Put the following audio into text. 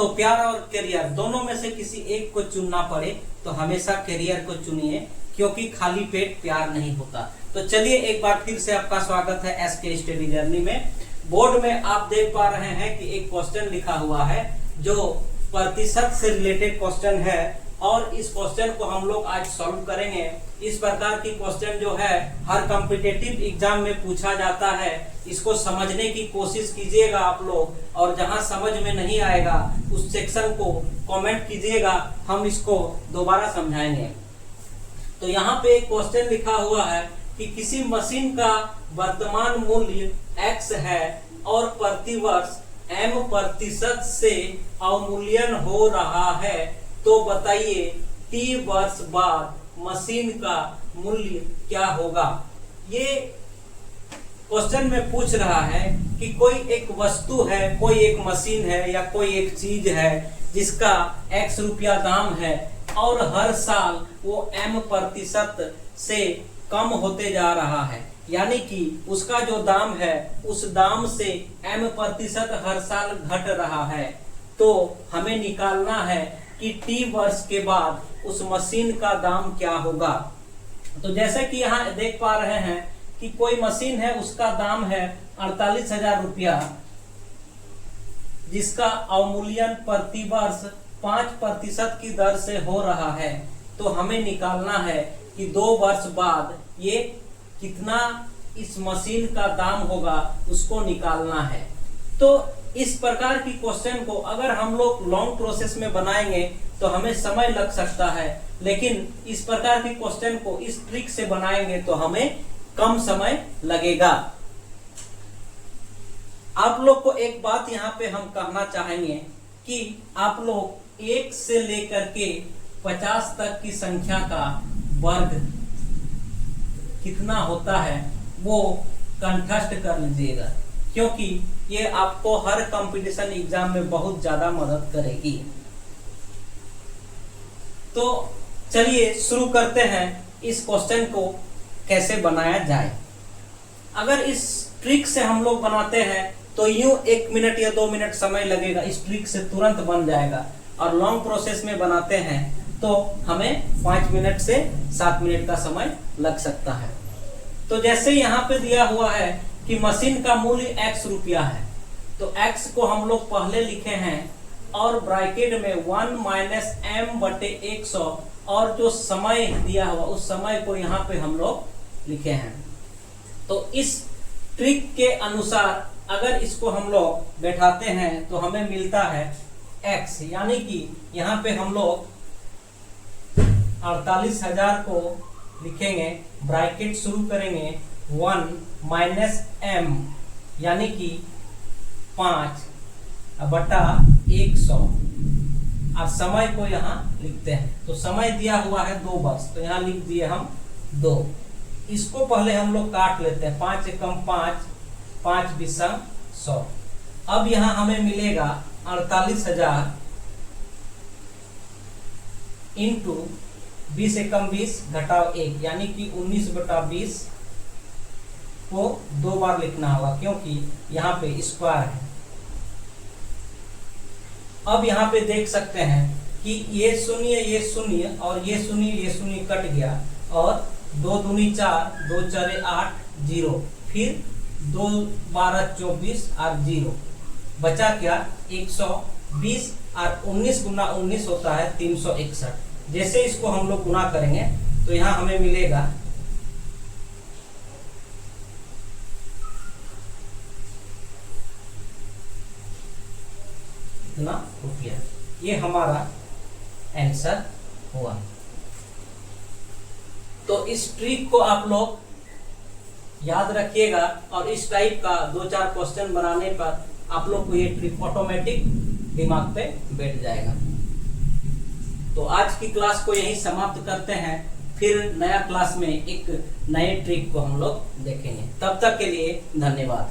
तो प्यार और करियर दोनों में से किसी एक को चुनना पड़े तो हमेशा करियर को चुनिए, क्योंकि खाली पेट प्यार नहीं होता। तो चलिए एक बार फिर से आपका स्वागत है एसके स्टडी जर्नी में। बोर्ड में आप देख पा रहे हैं कि एक क्वेश्चन लिखा हुआ है जो प्रतिशत से रिलेटेड क्वेश्चन है, और इस क्वेश्चन को हम लोग आज सॉल्व करेंगे। इस प्रकार की क्वेश्चन जो है हर कॉम्पिटिटिव एग्जाम में पूछा जाता है। इसको समझने की कोशिश कीजिएगा आप लोग, और जहां समझ में नहीं आएगा उस सेक्शन को कमेंट कीजिएगा, हम इसको दोबारा समझाएंगे। तो यहाँ पे एक क्वेश्चन लिखा हुआ है कि किसी मशीन का वर्तमान मूल्य x है और प्रति वर्ष m% से अवमूल्यन हो रहा है, तो बताइए t वर्ष बाद मशीन का मूल्य क्या होगा। ये क्वेश्चन में पूछ रहा है कि कोई एक वस्तु है, कोई एक मशीन है या कोई एक चीज है जिसका x रुपया दाम है और हर साल वो m% से कम होते जा रहा है, यानी कि उसका जो दाम है उस दाम से m% हर साल घट रहा है। तो हमें निकालना है कि t वर्ष के बाद उस मशीन का दाम क्या होगा। तो जैसे कि यहाँ देख पा रहे हैं कि कोई मशीन है, उसका दाम है 48,000 रुपया, जिसका अवमूल्यन प्रति वर्ष 5% की दर से हो रहा है। तो हमें निकालना है कि 2 वर्ष बाद ये कितना इस मशीन का दाम होगा, उसको निकालना है। तो इस प्रकार की क्वेश्चन को अगर हम लोग लॉन्ग प्रोसेस में बनाएंगे तो हमें समय लग सकता है, लेकिन इस प्रकार की क्वेश्चन को इस ट्रिक से बनाएंगे तो हमें कम समय लगेगा। आप लोग को एक बात यहाँ पे हम कहना चाहेंगे कि आप लोग 1 से लेकर के 50 तक की संख्या का वर्ग कितना होता है वो कंठस्थ कर लीजिएगा, क्योंकि ये आपको हर कंपटीशन एग्जाम में बहुत ज्यादा मदद करेगी। तो चलिए शुरू करते हैं इस क्वेश्चन को कैसे बनाया जाए। अगर इस ट्रिक से हम लोग बनाते हैं तो यूं 1 मिनट या 2 मिनट समय लगेगा, इस ट्रिक से तुरंत बन जाएगा। और लॉन्ग प्रोसेस में बनाते हैं तो हमें 5 मिनट से 7 मिनट का समय लग सकता है। तो जैसे यहाँ पे दिया हुआ है कि मशीन का मूल्य x रुपया है, तो x को हम लोग पहले लिखे हैं और ब्रैकेट में 1 - m/100, और जो समय दिया हुआ उस समय को यहाँ पे हम लोग लिखे हैं। तो इस ट्रिक के अनुसार अगर इसको हम लोग बैठाते हैं तो हमें मिलता है x, यानी कि यहाँ पे हम लोग 48,000 को लिखेंगे, ब्रैकेट शुरू करेंगे 1 - m यानी कि 5/100, और समय को यहाँ लिखते हैं। तो समय दिया हुआ है 2 वर्ष, तो यहाँ लिख दिए हम 2। इसको पहले हम लोग काट लेते हैं, 5 × 5 = 5 × 20 = 100। अब यहाँ हमें मिलेगा 48,000 इंटू 20 × 20 - 1, यानी कि 19/20 को 2 बार लिखना होगा, क्योंकि यहाँ पे स्क्वायर है। अब यहाँ पे देख सकते हैं कि ये शून्य और ये शून्य कट गया, और 2 दूनी 4, 2 4 8, 0, फिर 2 12 24 और 0 बचा क्या 120, और 19 × 19 होता है 361। जैसे इसको हम लोग गुना करेंगे तो यहाँ हमें मिलेगा इतना रुपया। ये हमारा आंसर हुआ। तो इस ट्रिक को आप लोग याद रखिएगा, और इस टाइप का 2-4 क्वेश्चन बनाने पर आप लोग को ये ट्रिक ऑटोमेटिक दिमाग पे बैठ जाएगा। तो आज की क्लास को यही समाप्त करते हैं, फिर नया क्लास में एक नए ट्रिक को हम लोग देखेंगे। तब तक के लिए धन्यवाद।